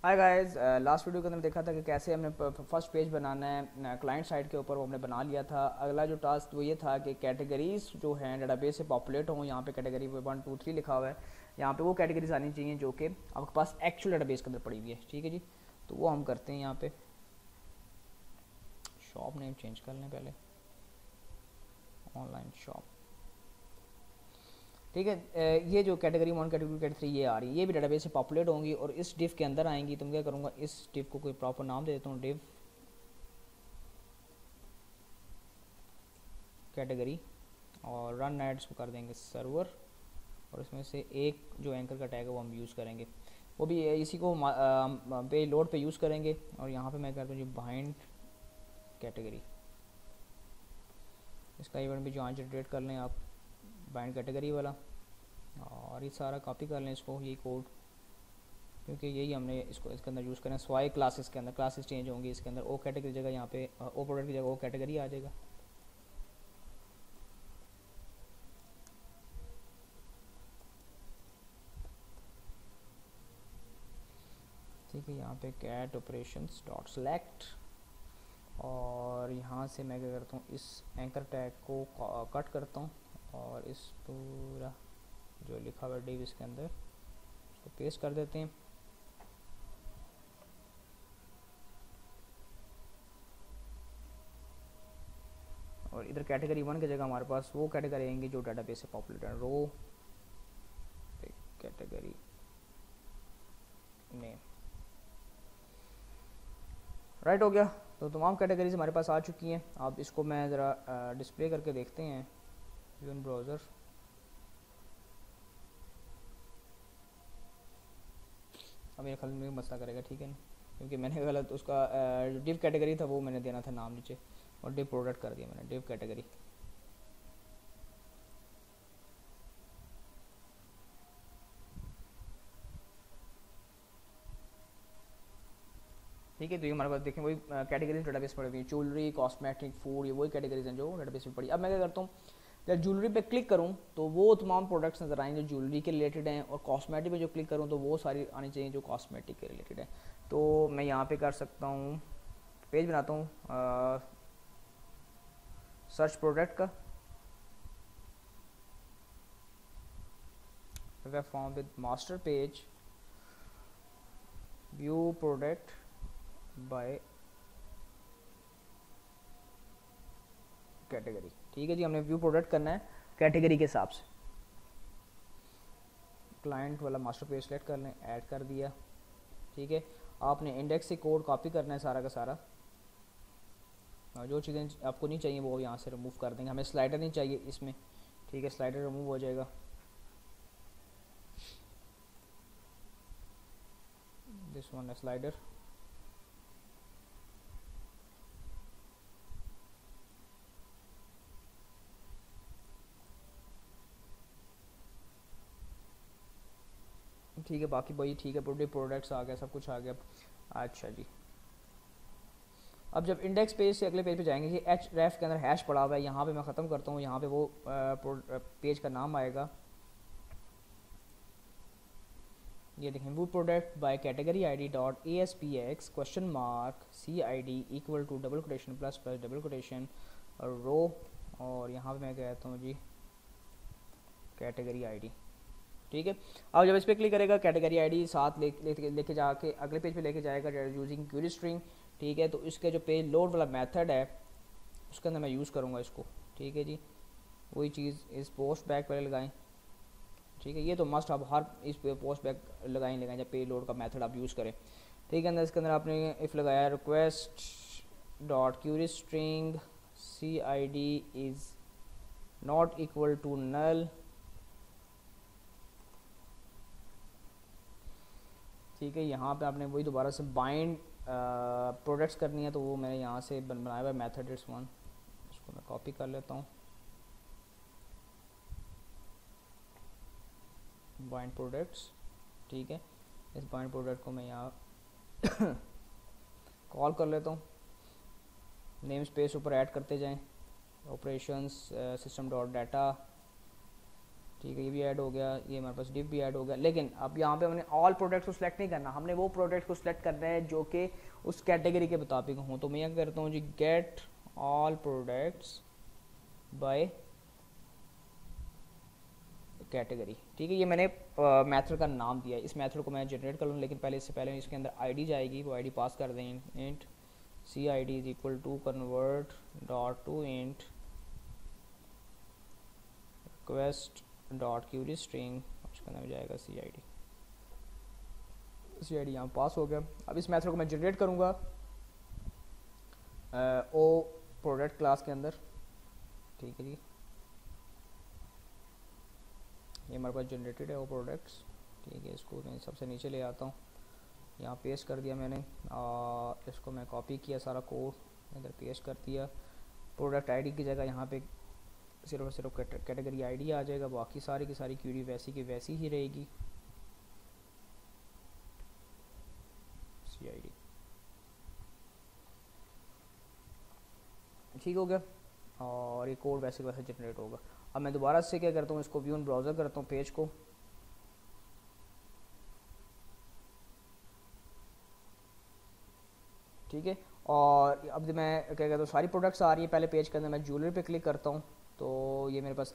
Hi guys, last video के अंदर देखा था कि कैसे हमने फर्स्ट पेज बनाना है क्लाइंट साइड के ऊपर, वो हमने बना लिया था। अगला जो टास्क वो ये था कि कैटेगरीज जो हैं डेटाबेस से पॉपुलेट हों। यहाँ पे कैटेगरी 1 2 3 लिखा हुआ है। यहाँ पे वो कैटेगरीज आनी चाहिए जो कि आपके पास एक्चुअल डेटाबेस के अंदर पड़ी हुई है। ठीक है जी, तो वो हम करते हैं। यहाँ पे शॉप नेम चेंज कर लें पहले, ऑनलाइन शॉप। ठीक है, ये जो कैटेगरी 1 कैटेगरी 3 ये आ रही है, ये भी डेटाबेस से पॉपुलेट होंगी और इस डिव के अंदर आएंगी। तो मैं क्या करूँगा, इस डिव को कोई प्रॉपर नाम दे देता हूँ, डिव कैटेगरी, और रन एड्स को कर देंगे सर्वर। और इसमें से एक जो एंकर का टैग है वो हम यूज़ करेंगे, वो भी इसी को पे लोड पे यूज़ करेंगे। और यहाँ पे मैं करता हूँ जी बाइंड कैटेगरी, इसका इवेंट भी जो आज जनरेट कर लें आप, बाइंड कैटेगरी वाला। और ये सारा कॉपी कर लें इसको, यही कोड, क्योंकि यही हमने इसको इसके अंदर यूज़ करें। स्वाई क्लासेस के अंदर क्लासेस चेंज होंगी, इसके अंदर ओ कैटेगरी जगह यहाँ पे ओ प्रोडक्ट की जगह ओ कैटेगरी आ जाएगा। ठीक है, यहाँ पे कैट ऑपरेशंस डॉट सेलेक्ट, और यहाँ से मैं क्या करता हूँ, इस एंकर टैग को कट करता हूँ और इस पूरा जो लिखा हुआ डिव इसके अंदर उसको पेस्ट कर देते हैं। और इधर कैटेगरी 1 की जगह हमारे पास वो कैटेगरी आएंगी जो डाटाबेस से पॉपुलर है, रो कैटेगरी नेम। राइट, हो गया। तो तमाम कैटेगरीज हमारे पास आ चुकी हैं। अब इसको मैं ज़रा डिस्प्ले करके देखते हैं इन ब्राउज़र। अब मेरे ख्याल में मसला करेगा, ठीक है ना, क्योंकि मैंने गलत उसका जो डिव कैटेगरी था वो मैंने देना था नाम नीचे, और डिव प्रोडक्ट कर दिया मैंने डिव कैटेगरी। ठीक है, तो ये हमारे पास देखें वही कैटेगरीज डेटाबेस पड़ी हुई है, ज्वेलरी, कॉस्मेटिक, फूड, ये वही कैटेगरीज हैं जो डेटाबेस में पड़ी। अब मैं क्या करता हूँ, जब ज्वेलरी पे क्लिक करूँ तो वो तमाम प्रोडक्ट्स नजर आएंगे जो ज्वेलरी के रिलेटेड हैं, और कॉस्मेटिक पे जो क्लिक करूँ तो वो सारी आनी चाहिए जो कॉस्मेटिक के रिलेटेड है। तो मैं यहाँ पे कर सकता हूँ, पेज बनाता हूँ सर्च प्रोडक्ट का, form with master page, view product by category. ठीक है जी, हमने व्यू प्रोडक्ट करना है कैटेगरी के हिसाब से। क्लाइंट वाला मास्टर पेज सेलेक्ट कर लें, ऐड कर दिया। ठीक है, आपने इंडेक्स से कोड कॉपी करना है सारा का सारा, और जो चीज़ें आपको नहीं चाहिए वो यहाँ से रिमूव कर देंगे। हमें स्लाइडर नहीं चाहिए इसमें, ठीक है, स्लाइडर रिमूव हो जाएगा। दिस वन है स्लाइडर। ठीक है, बाकी वही ठीक है, प्रोडक्ट्स आ गया, सब कुछ आ गया। अच्छा जी, अब जब इंडेक्स पेज से अगले पेज पे जाएंगे, ये एच रेफ के अंदर हैश पड़ा हुआ है, यहाँ पे मैं ख़त्म करता हूँ। यहाँ पे वो पेज का नाम आएगा, ये देखें, वो product by category I D dot A S P X question mark C I D equal to double quotation plus plus double quotation और रो। और यहाँ पे मैं कहता हूँ जी कैटेगरी आईडी। ठीक है, अब जब इस पर क्लिक करेगा कैटेगरी आईडी साथ लेके जाके अगले पेज पे लेके जाएगा यूजिंग क्वेरी स्ट्रिंग। ठीक है, तो इसके जो पेज लोड वाला मेथड है उसके अंदर मैं यूज़ करूँगा इसको। ठीक है जी, वही चीज़ इस पोस्ट बैक पहले लगाएं। ठीक है, ये तो मस्ट आप हर इस पे पोस्ट बैक लगाएं जब पे लोड का मेथड आप यूज़ करें। ठीक है, अंदर इसके अंदर आपने इफ़ लगाया request dot query string C I D is not equal to null. ठीक है, यहाँ पे आपने वही दोबारा से बाइंड प्रोडक्ट्स करनी है, तो वो मैंने यहाँ से बनाया हुआ मेथड इट्स वन, इसको मैं कॉपी कर लेता हूँ, बाइंड प्रोडक्ट्स। ठीक है, इस बाइंड प्रोडक्ट को मैं यहाँ कॉल कर लेता हूँ, नेम स्पेस ऊपर ऐड करते जाएं, ऑपरेशंस सिस्टम डॉट डाटा, ठीक है, ये भी ऐड हो गया, ये हमारे पास डिव भी ऐड हो गया। लेकिन अब यहाँ पे हमने ऑल प्रोडक्ट्स को सिलेक्ट नहीं करना, हमने वो प्रोडक्ट को सिलेक्ट करना है जो कि उस कैटेगरी के मुताबिक हों। तो मैं क्या करता हूँ जी, get all products by category. ठीक है, ये मैंने मेथड का नाम दिया है, इस मेथड को मैं जनरेट कर लूँ। लेकिन पहले इससे पहले इसके अंदर आईडी जाएगी, वो आईडी पास कर दें, int C I D is equal to convert dot to int request dot query string, उसके अंदर जाएगा सी I D. C I D यहाँ पास हो गया। अब इस मेथड को मैं जनरेट करूँगा ओ प्रोडक्ट क्लास के अंदर। ठीक है जी, ये हमारे पास जनरेटेड है वो प्रोडक्ट्स। ठीक है, इसको मैं सबसे नीचे ले आता हूँ, यहाँ पेस्ट कर दिया मैंने, और इसको मैं कॉपी किया सारा कोड इधर पेस्ट कर दिया। प्रोडक्ट आईडी की जगह यहाँ पे सिर्फ और सिर्फ कैटेगरी आईडी आ जाएगा, बाकी सारी की सारी क्यूरी वैसी की वैसी ही रहेगी। सी आई डी ठीक हो गया, और ये कोड वैसे वैसे जनरेट होगा। अब मैं दोबारा से क्या करता हूँ, इसको व्यू इन ब्राउज़र करता हूँ पेज को। ठीक है, और अब मैं क्या कहता हूँ, सारी प्रोडक्ट्स आ रही है पहले पेज के अंदर। मैं ज्वेलरी पे क्लिक करता हूँ, तो ये मेरे पास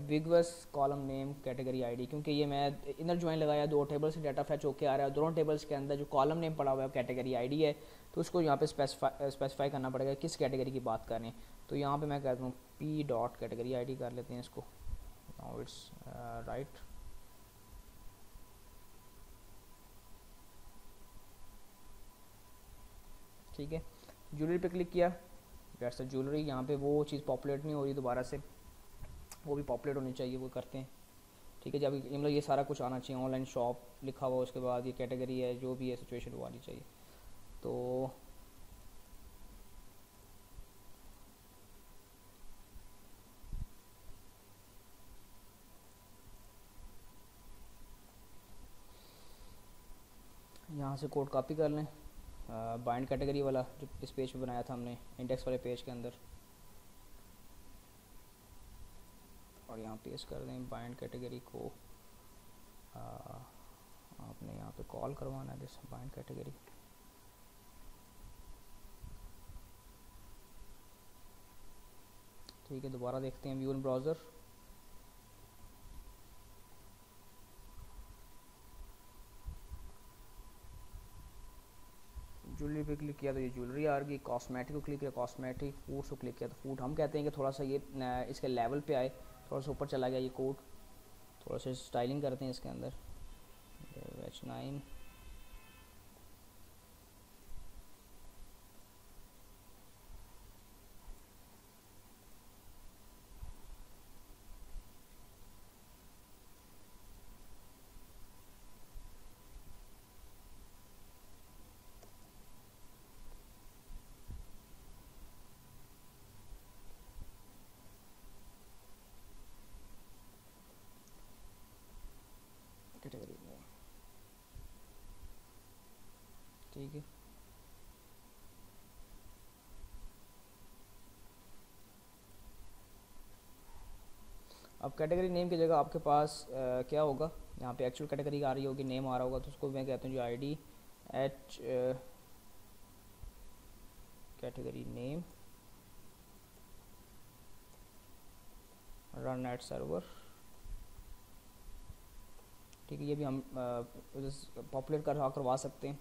बिगवस कॉलम नेम कैटेगरी आईडी, क्योंकि ये मैं इनर ज्वाइन लगाया, दो टेबल से डाटा फैच होकर आ रहा है, दोनों टेबल्स के अंदर जो कॉलम नेम पड़ा हुआ है कैटेगरी आईडी है, तो उसको यहाँ पे स्पेसिफाई करना पड़ेगा किस कैटेगरी की बात करें। तो यहाँ पे मैं कहता हूँ पी डॉट कैटेगरी आईडी कर लेते हैं इसको। Now it's right. ठीक है, ज्वेलरी पे क्लिक किया, दैट्स अ ज्वेलरी। यहाँ पे वो चीज़ पॉपुलेट नहीं हो रही दोबारा से, वो भी पॉपुलेट होनी चाहिए, वो करते हैं। ठीक है, जब मतलब ये सारा कुछ आना चाहिए, ऑनलाइन शॉप लिखा हुआ, उसके बाद ये कैटेगरी है, जो भी है सिचुएशन वो आनी चाहिए। तो यहाँ से कोड कॉपी कर लें, बाइंड कैटेगरी वाला जो इस पेज पे बनाया था हमने इंडेक्स वाले पेज के अंदर, और यहाँ पेस्ट कर दें बाइंड कैटेगरी को। आपने यहाँ पे कॉल करवाना है दिस बाइंड कैटेगरी। ठीक है, दोबारा देखते हैं व्यू इन ब्राउज़र। ज्वेलरी पे क्लिक किया तो ये ज्वेलरी आ गई, कॉस्मेटिक को क्लिक किया कॉस्मेटिक, फूड को क्लिक किया तो फूड। हम कहते हैं कि थोड़ा सा ये इसके लेवल पे आए, थोड़ा सा ऊपर चला गया ये कोड, थोड़ा सा स्टाइलिंग करते हैं इसके अंदर। H9 कैटेगरी में। ठीक है, अब कैटेगरी नेम की जगह आपके पास क्या होगा, यहाँ पे एक्चुअल कैटेगरी आ रही होगी, नेम आ रहा होगा, तो उसको मैं कहता हूँ जो ID H category name run at server. ठीक है, ये भी हम पॉपुलेट करवा सकते हैं।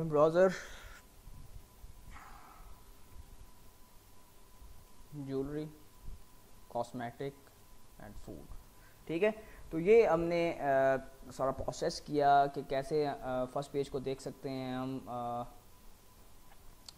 Browser jewellery cosmetic and food. ठीक है, तो ये हमने सारा प्रोसेस किया कि कैसे फर्स्ट पेज को देख सकते हैं हम।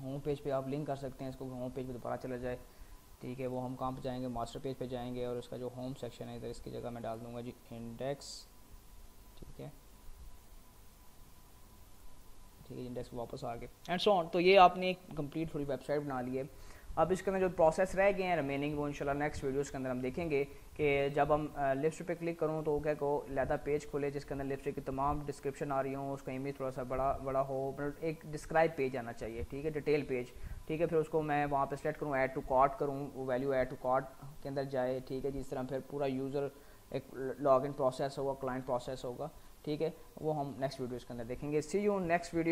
होम पेज पे आप लिंक कर सकते हैं इसको, होम पेज पे दोबारा चला जाए। ठीक है, वो हम कहाँ पे जाएंगे, मास्टर पेज पे जाएंगे, और उसका जो होम सेक्शन है इधर इसकी जगह मैं डाल दूँगा जी इंडेक्स। ठीक है, ठीक है, इंडेक्स वापस आ गए एंड सो ऑन। तो ये आपने एक कंप्लीट थोड़ी वेबसाइट बना ली है। अब इसके अंदर जो प्रोसेस रह गए हैं रिमेनिंग, वो इंशाल्लाह नेक्स्ट वीडियोस के अंदर हम देखेंगे कि जब हम लिपस्टिक पे क्लिक करूँ तो क्या को लहदा पेज खोले जिसके अंदर लिपस्टिक की तमाम डिस्क्रिप्शन आ रही हो, उसका इमेज थोड़ा सा बड़ा हो, मतलब एक डिस्क्राइब पेज आना चाहिए, ठीक है, डिटेल पेज, ठीक है। फिर उसको मैं वहाँ पे सेलेक्ट करूँ, ऐड टू कार्ट करूँ, वो वैल्यू ऐड टू कार्ट के अंदर जाए, ठीक है। जिस तरह फिर पूरा यूज़र एक लॉगिन प्रोसेस होगा, क्लाइंट प्रोसेस होगा, ठीक है, वो हम नेक्स्ट वीडियोज़ के अंदर देखेंगे। सी यू नेक्स्ट वीडियो।